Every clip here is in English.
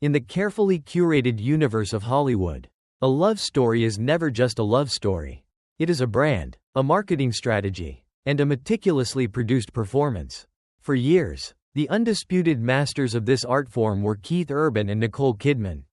In the carefully curated universe of Hollywood, a love story is never just a love story. It is a brand, a marketing strategy, and a meticulously produced performance. For years, the undisputed masters of this art form were Keith Urban and Nicole Kidman.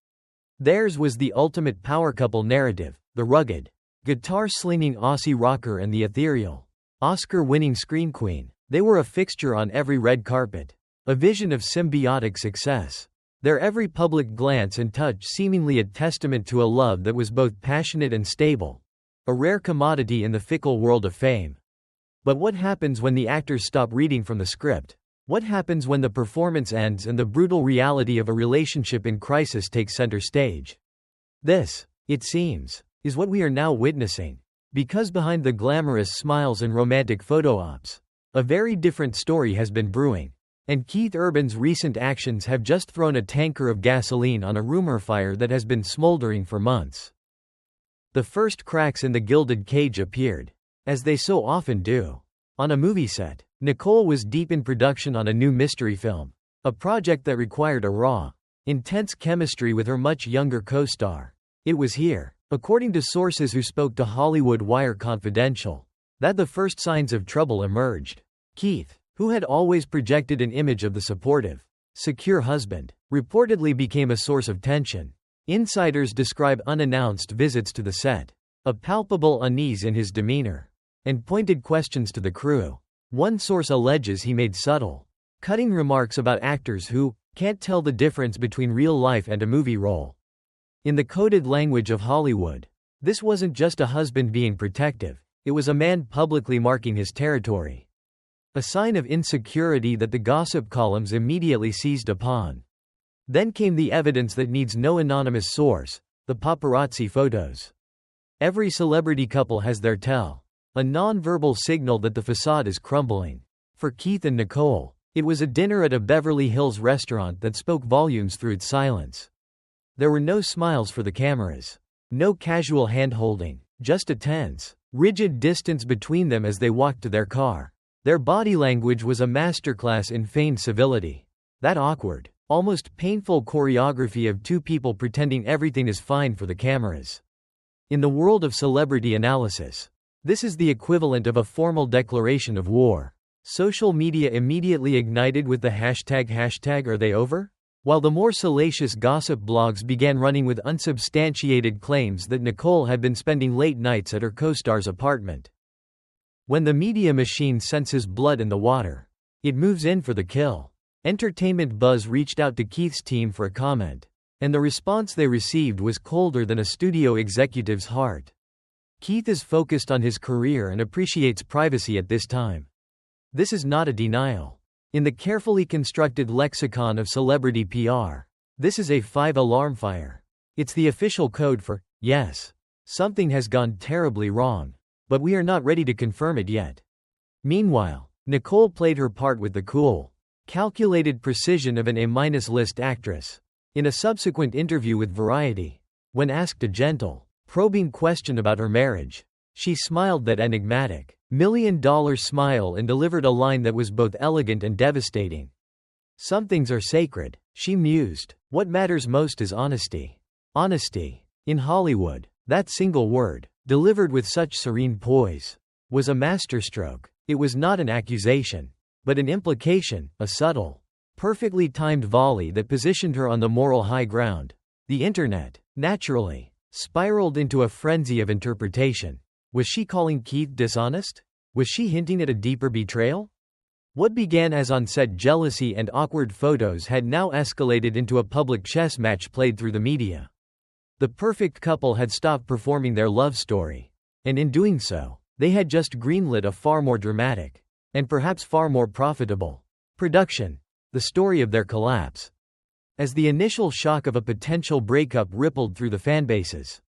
Theirs was the ultimate power couple narrative, the rugged, guitar-slinging Aussie rocker and the ethereal, Oscar-winning screen queen. They were a fixture on every red carpet, a vision of symbiotic success. Their every public glance and touch seemingly a testament to a love that was both passionate and stable, a rare commodity in the fickle world of fame. But what happens when the actors stop reading from the script? What happens when the performance ends and the brutal reality of a relationship in crisis takes center stage? This, it seems, is what we are now witnessing. Because behind the glamorous smiles and romantic photo ops, a very different story has been brewing. And Keith Urban's recent actions have just thrown a tanker of gasoline on a rumor fire that has been smoldering for months. The first cracks in the gilded cage appeared, as they so often do, on a movie set. Nicole was deep in production on a new mystery film, a project that required a raw, intense chemistry with her much younger co-star. It was here, according to sources who spoke to Hollywood Wire Confidential, that the first signs of trouble emerged. Keith, who had always projected an image of the supportive, secure husband, reportedly became a source of tension. Insiders describe unannounced visits to the set, a palpable unease in his demeanor, and pointed questions to the crew. One source alleges he made subtle, cutting remarks about actors who can't tell the difference between real life and a movie role. In the coded language of Hollywood, this wasn't just a husband being protective, it was a man publicly marking his territory. A sign of insecurity that the gossip columns immediately seized upon. Then came the evidence that needs no anonymous source, the paparazzi photos. Every celebrity couple has their tell, a non-verbal signal that the facade is crumbling. For Keith and Nicole, it was a dinner at a Beverly Hills restaurant that spoke volumes through its silence. There were no smiles for the cameras, no casual hand-holding, just a tense, rigid distance between them as they walked to their car. Their body language was a masterclass in feigned civility. That awkward, almost painful choreography of two people pretending everything is fine for the cameras. In the world of celebrity analysis, this is the equivalent of a formal declaration of war. Social media immediately ignited with the hashtag are they over? While the more salacious gossip blogs began running with unsubstantiated claims that Nicole had been spending late nights at her co-star's apartment. When the media machine senses blood in the water, it moves in for the kill. Entertainment Buzz reached out to Keith's team for a comment, and the response they received was colder than a studio executive's heart. Keith is focused on his career and appreciates privacy at this time. This is not a denial. In the carefully constructed lexicon of celebrity PR, this is a 5-alarm fire. It's the official code for, yes, something has gone terribly wrong, but we are not ready to confirm it yet. Meanwhile, Nicole played her part with the cool, calculated precision of an A-list actress. In a subsequent interview with Variety, when asked a gentle, probing question about her marriage, she smiled that enigmatic, million-dollar smile and delivered a line that was both elegant and devastating. Some things are sacred, she mused. What matters most is honesty. Honesty. In Hollywood, that single word, delivered with such serene poise, was a masterstroke. It was not an accusation, but an implication, a subtle, perfectly timed volley that positioned her on the moral high ground. The internet, naturally, spiraled into a frenzy of interpretation. Was she calling Keith dishonest? Was she hinting at a deeper betrayal? What began as on-set jealousy and awkward photos had now escalated into a public chess match played through the media. The perfect couple had stopped performing their love story, and in doing so, they had just greenlit a far more dramatic, and perhaps far more profitable, production, the story of their collapse. As the initial shock of a potential breakup rippled through the fanbases,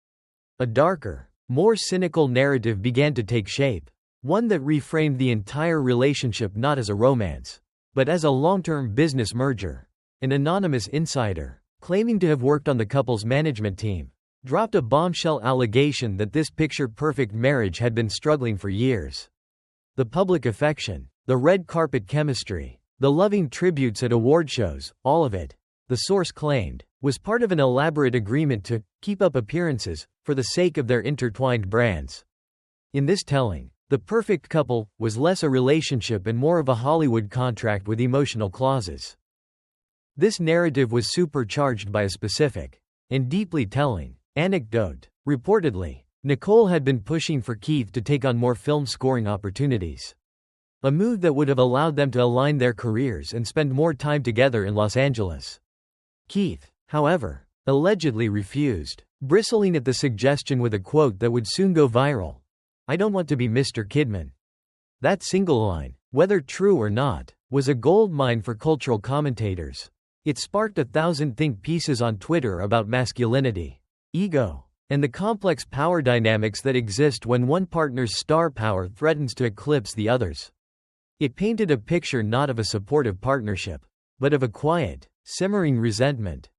a darker, more cynical narrative began to take shape, one that reframed the entire relationship not as a romance, but as a long-term business merger. An anonymous insider, claiming to have worked on the couple's management team, dropped a bombshell allegation that this picture-perfect marriage had been struggling for years. The public affection, the red carpet chemistry, the loving tributes at award shows, all of it, the source claimed, was part of an elaborate agreement to keep up appearances for the sake of their intertwined brands. In this telling, the perfect couple was less a relationship and more of a Hollywood contract with emotional clauses. This narrative was supercharged by a specific and deeply telling anecdote. Reportedly, Nicole had been pushing for Keith to take on more film scoring opportunities, a move that would have allowed them to align their careers and spend more time together in Los Angeles. Keith, however, allegedly refused, bristling at the suggestion with a quote that would soon go viral: "I don't want to be Mr. Kidman." That single line, whether true or not, was a goldmine for cultural commentators. It sparked 1,000 think pieces on Twitter about masculinity, ego, and the complex power dynamics that exist when one partner's star power threatens to eclipse the other's. It painted a picture not of a supportive partnership, but of a quiet, simmering resentment.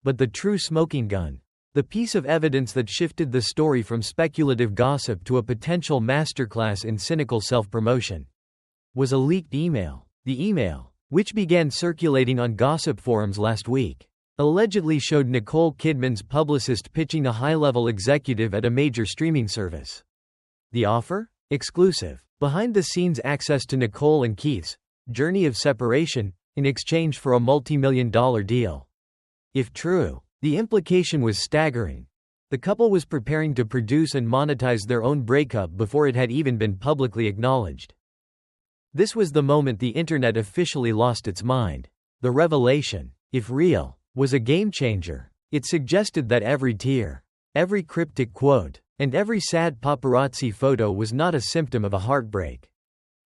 But the true smoking gun, the piece of evidence that shifted the story from speculative gossip to a potential masterclass in cynical self-promotion, was a leaked email. The email, which began circulating on gossip forums last week, allegedly showed Nicole Kidman's publicist pitching a high-level executive at a major streaming service. The offer? Exclusive, behind-the-scenes access to Nicole and Keith's journey of separation in exchange for a multi-million-dollar deal. If true, the implication was staggering. The couple was preparing to produce and monetize their own breakup before it had even been publicly acknowledged. This was the moment the internet officially lost its mind. The revelation, if real, was a game-changer. It suggested that every tear, every cryptic quote, and every sad paparazzi photo was not a symptom of a heartbreak,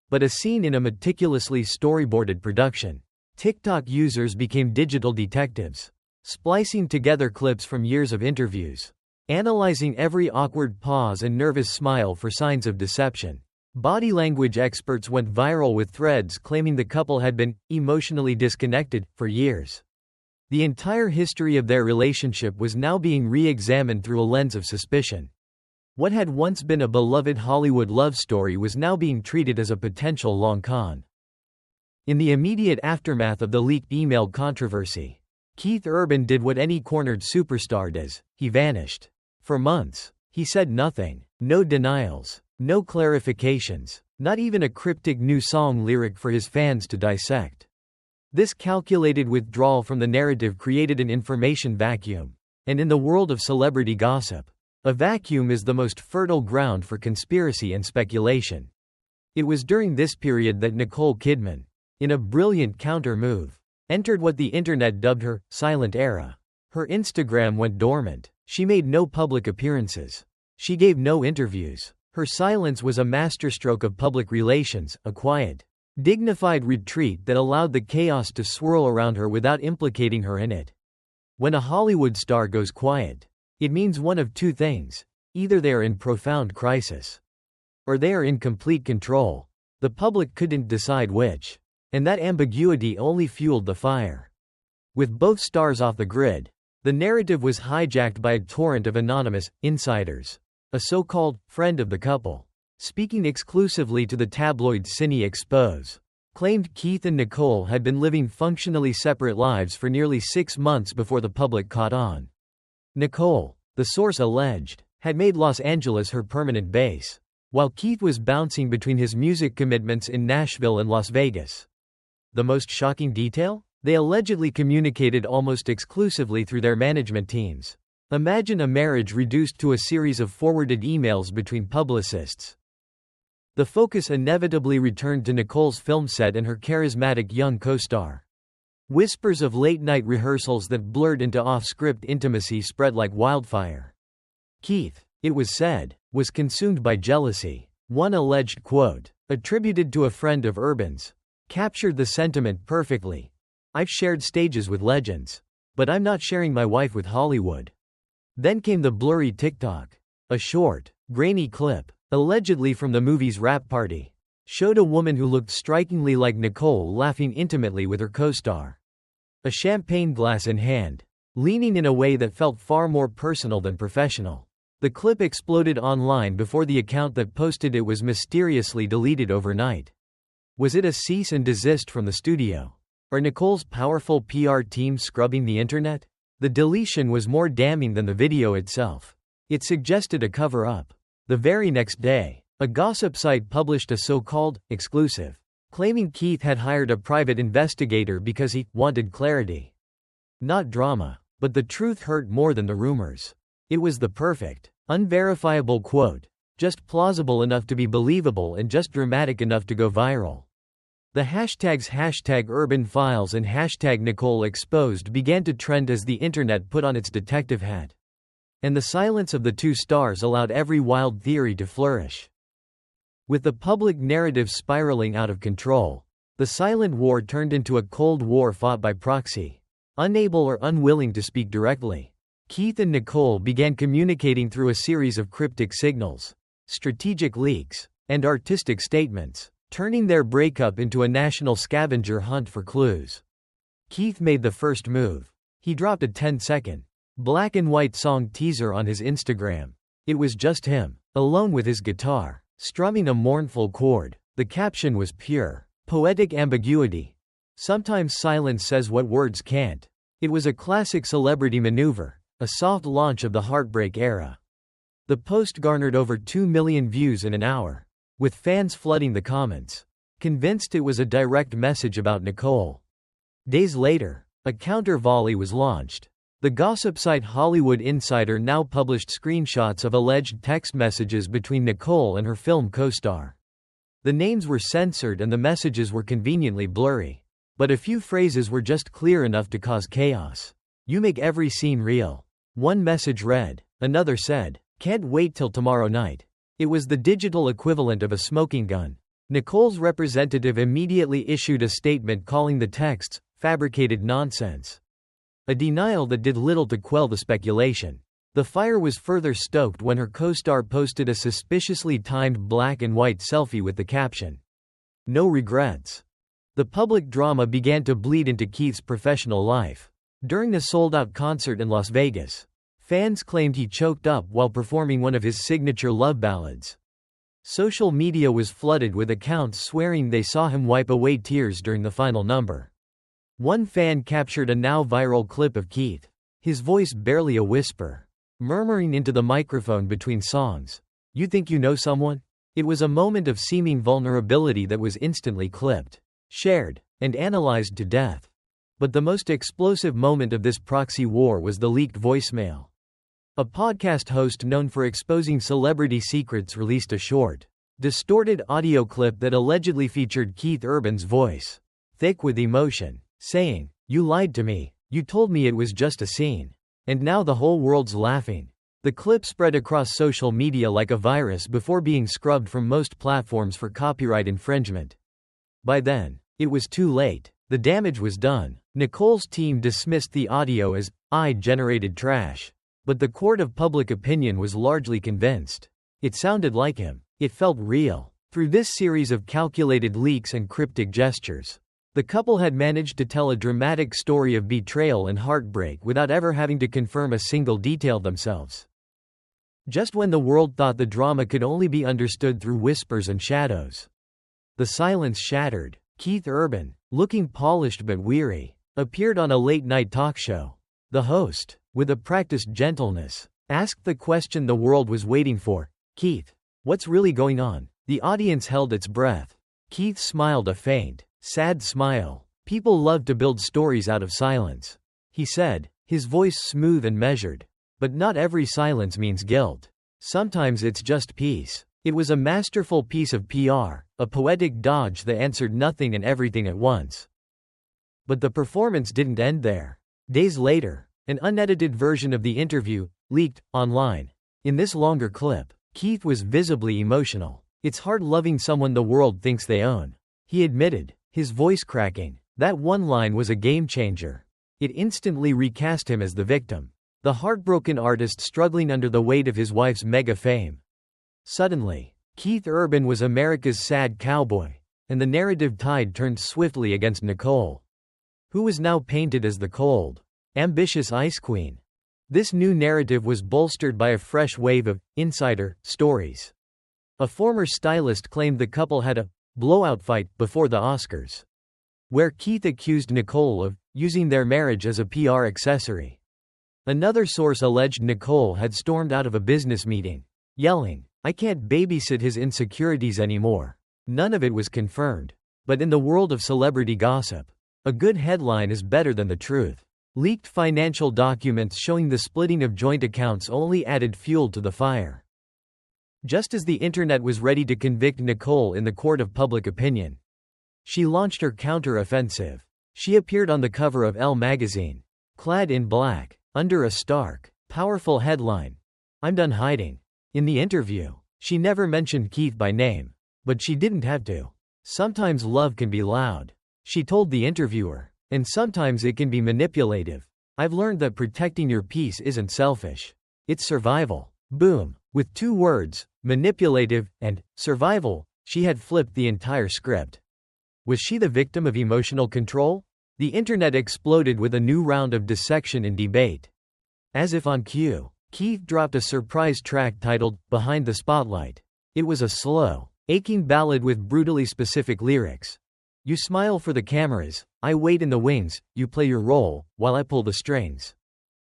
but a scene in a meticulously storyboarded production. TikTok users became digital detectives, splicing together clips from years of interviews, analyzing every awkward pause and nervous smile for signs of deception. Body language experts went viral with threads claiming the couple had been emotionally disconnected for years. The entire history of their relationship was now being re-examined through a lens of suspicion. What had once been a beloved Hollywood love story was now being treated as a potential long con. In the immediate aftermath of the leaked email controversy, Keith Urban did what any cornered superstar does: he vanished. For months, he said nothing, no denials, no clarifications, not even a cryptic new song lyric for his fans to dissect. This calculated withdrawal from the narrative created an information vacuum. And in the world of celebrity gossip, a vacuum is the most fertile ground for conspiracy and speculation. It was during this period that Nicole Kidman, in a brilliant counter-move, entered what the internet dubbed her silent era. Her Instagram went dormant. She made no public appearances. She gave no interviews. Her silence was a masterstroke of public relations, a quiet, dignified retreat that allowed the chaos to swirl around her without implicating her in it. When a Hollywood star goes quiet, it means one of two things: either they are in profound crisis, or they are in complete control. The public couldn't decide which, and that ambiguity only fueled the fire. With both stars off the grid, the narrative was hijacked by a torrent of anonymous insiders. A so-called friend of the couple, speaking exclusively to the tabloid Cine Expose, claimed Keith and Nicole had been living functionally separate lives for nearly 6 months before the public caught on. Nicole, the source alleged, had made Los Angeles her permanent base, while Keith was bouncing between his music commitments in Nashville and Las Vegas. The most shocking detail? They allegedly communicated almost exclusively through their management teams. Imagine a marriage reduced to a series of forwarded emails between publicists. The focus inevitably returned to Nicole's film set and her charismatic young co-star. Whispers of late-night rehearsals that blurred into off-script intimacy spread like wildfire. Keith, it was said, was consumed by jealousy. One alleged quote, attributed to a friend of Urban's, captured the sentiment perfectly. "I've shared stages with legends, but I'm not sharing my wife with Hollywood." Then came the blurry TikTok. A short, grainy clip, allegedly from the movie's wrap party, showed a woman who looked strikingly like Nicole laughing intimately with her co-star, a champagne glass in hand, leaning in a way that felt far more personal than professional. The clip exploded online before the account that posted it was mysteriously deleted overnight. Was it a cease and desist from the studio, or Nicole's powerful PR team scrubbing the internet? The deletion was more damning than the video itself. It suggested a cover-up. The very next day, a gossip site published a so-called exclusive, claiming Keith had hired a private investigator because he wanted clarity. Not drama, but the truth hurt more than the rumors. It was the perfect, unverifiable quote, just plausible enough to be believable and just dramatic enough to go viral. The hashtags #UrbanFiles and #NicoleExposed began to trend as the internet put on its detective hat. And the silence of the two stars allowed every wild theory to flourish. With the public narrative spiraling out of control, the silent war turned into a cold war fought by proxy. Unable or unwilling to speak directly, Keith and Nicole began communicating through a series of cryptic signals, strategic leaks, and artistic statements, turning their breakup into a national scavenger hunt for clues. Keith made the first move. He dropped a 10-second, black and white song teaser on his Instagram. It was just him, alone with his guitar, strumming a mournful chord. The caption was pure, poetic ambiguity. Sometimes silence says what words can't. It was a classic celebrity maneuver, a soft launch of the heartbreak era. The post garnered over 2 million views in an hour, with fans flooding the comments, convinced it was a direct message about Nicole. Days later, a counter-volley was launched. The gossip site Hollywood Insider now published screenshots of alleged text messages between Nicole and her film co-star. The names were censored and the messages were conveniently blurry, but a few phrases were just clear enough to cause chaos. "You make every scene real," one message read. Another said, "Can't wait till tomorrow night." It was the digital equivalent of a smoking gun. Nicole's representative immediately issued a statement calling the texts fabricated nonsense. A denial that did little to quell the speculation. The fire was further stoked when her co-star posted a suspiciously timed black and white selfie with the caption, "No regrets." The public drama began to bleed into Keith's professional life. During the sold-out concert in Las Vegas, fans claimed he choked up while performing one of his signature love ballads. Social media was flooded with accounts swearing they saw him wipe away tears during the final number. One fan captured a now viral clip of Keith, his voice barely a whisper, murmuring into the microphone between songs, "You think you know someone?" It was a moment of seeming vulnerability that was instantly clipped, shared, and analyzed to death. But the most explosive moment of this proxy war was the leaked voicemail. A podcast host known for exposing celebrity secrets released a short, distorted audio clip that allegedly featured Keith Urban's voice, thick with emotion, saying, "You lied to me, you told me it was just a scene. And now the whole world's laughing." The clip spread across social media like a virus before being scrubbed from most platforms for copyright infringement. By then, it was too late. The damage was done. Nicole's team dismissed the audio as AI-generated trash. But the court of public opinion was largely convinced. It sounded like him. It felt real. Through this series of calculated leaks and cryptic gestures, the couple had managed to tell a dramatic story of betrayal and heartbreak without ever having to confirm a single detail themselves. Just when the world thought the drama could only be understood through whispers and shadows, the silence shattered. Keith Urban, looking polished but weary, appeared on a late-night talk show. The host, with a practiced gentleness, asked the question the world was waiting for, "Keith, what's really going on?" The audience held its breath. Keith smiled a faint, sad smile. "People love to build stories out of silence," he said, his voice smooth and measured. "But not every silence means guilt. Sometimes it's just peace." It was a masterful piece of PR, a poetic dodge that answered nothing and everything at once. But the performance didn't end there. Days later, an unedited version of the interview leaked online. In this longer clip, Keith was visibly emotional. "It's hard loving someone the world thinks they own," he admitted, his voice cracking. That one line was a game changer. It instantly recast him as the victim, the heartbroken artist struggling under the weight of his wife's mega fame. Suddenly, Keith Urban was America's sad cowboy, and the narrative tide turned swiftly against Nicole, who was now painted as the cold, ambitious ice queen. This new narrative was bolstered by a fresh wave of insider stories. A former stylist claimed the couple had a blowout fight before the Oscars, where Keith accused Nicole of using their marriage as a PR accessory. Another source alleged Nicole had stormed out of a business meeting, yelling, "I can't babysit his insecurities anymore." None of it was confirmed. But in the world of celebrity gossip, a good headline is better than the truth. Leaked financial documents showing the splitting of joint accounts only added fuel to the fire. Just as the internet was ready to convict Nicole in the court of public opinion, she launched her counter-offensive. She appeared on the cover of Elle magazine, clad in black, under a stark, powerful headline, "I'm done hiding." In the interview, she never mentioned Keith by name, but she didn't have to. Sometimes love can be loud, she told the interviewer, and sometimes it can be manipulative. "I've learned that protecting your peace isn't selfish. It's survival." Boom. With 2 words, manipulative and survival, she had flipped the entire script. Was she the victim of emotional control? The internet exploded with a new round of dissection and debate. As if on cue, Keith dropped a surprise track titled "Behind the Spotlight." It was a slow, aching ballad with brutally specific lyrics. "You smile for the cameras, I wait in the wings, you play your role, while I pull the strings."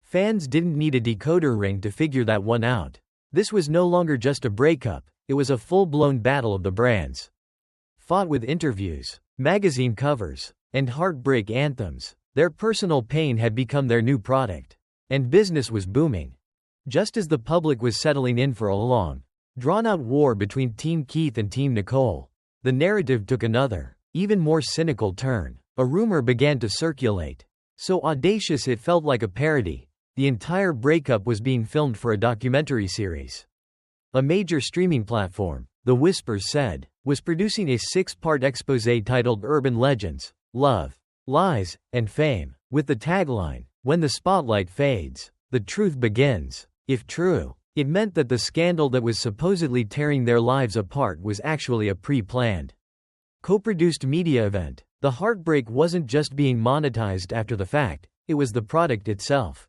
Fans didn't need a decoder ring to figure that one out. This was no longer just a breakup, it was a full-blown battle of the brands. Fought with interviews, magazine covers, and heartbreak anthems. Their personal pain had become their new product. And business was booming. Just as the public was settling in for a long, drawn-out war between Team Keith and Team Nicole, the narrative took another, even more cynical turn. A rumor began to circulate. So audacious it felt like a parody. The entire breakup was being filmed for a documentary series. A major streaming platform, The Whispers said, was producing a 6-part exposé titled Urban Legends, Love, Lies, and Fame, with the tagline, "When the spotlight fades, the truth begins." If true, it meant that the scandal that was supposedly tearing their lives apart was actually a pre-planned, co-produced media event. The heartbreak wasn't just being monetized after the fact, it was the product itself.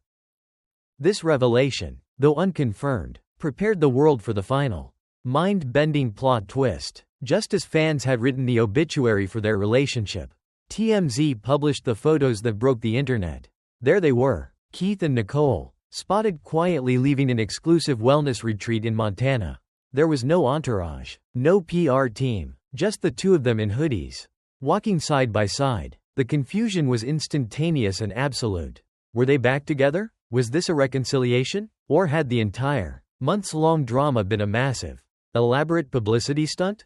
This revelation, though unconfirmed, prepared the world for the final, mind-bending plot twist. Just as fans had written the obituary for their relationship, TMZ published the photos that broke the internet. There they were, Keith and Nicole, spotted quietly leaving an exclusive wellness retreat in Montana. There was no entourage, no PR team, just the 2 of them in hoodies, walking side by side. The confusion was instantaneous and absolute. Were they back together? Was this a reconciliation? Or had the entire, months-long drama been a massive, elaborate publicity stunt?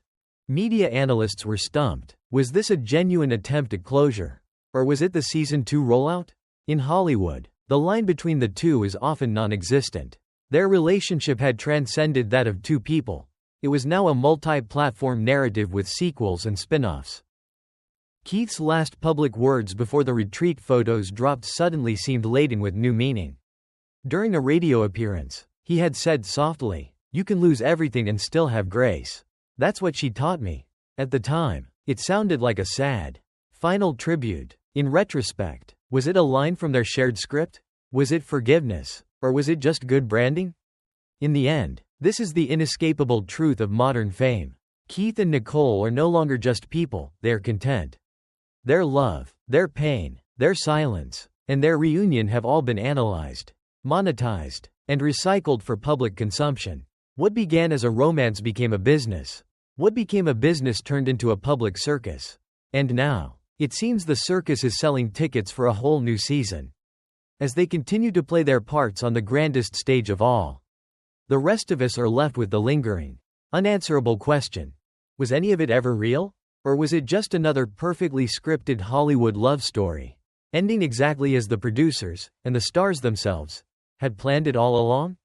Media analysts were stumped. Was this a genuine attempt at closure? Or was it the season 2 rollout? In Hollywood, the line between the two is often non-existent. Their relationship had transcended that of 2 people. It was now a multi-platform narrative with sequels and spin-offs. Keith's last public words before the retreat photos dropped suddenly seemed laden with new meaning. During a radio appearance, he had said softly, "You can lose everything and still have grace. That's what she taught me." At the time, it sounded like a sad, final tribute. In retrospect, was it a line from their shared script? Was it forgiveness? Or was it just good branding? In the end, this is the inescapable truth of modern fame. Keith and Nicole are no longer just people, they are content. Their love, their pain, their silence, and their reunion have all been analyzed, monetized, and recycled for public consumption. What began as a romance became a business. What became a business turned into a public circus. And now, it seems the circus is selling tickets for a whole new season. As they continue to play their parts on the grandest stage of all, the rest of us are left with the lingering, unanswerable question. Was any of it ever real? Or was it just another perfectly scripted Hollywood love story, ending exactly as the producers, and the stars themselves, had planned it all along?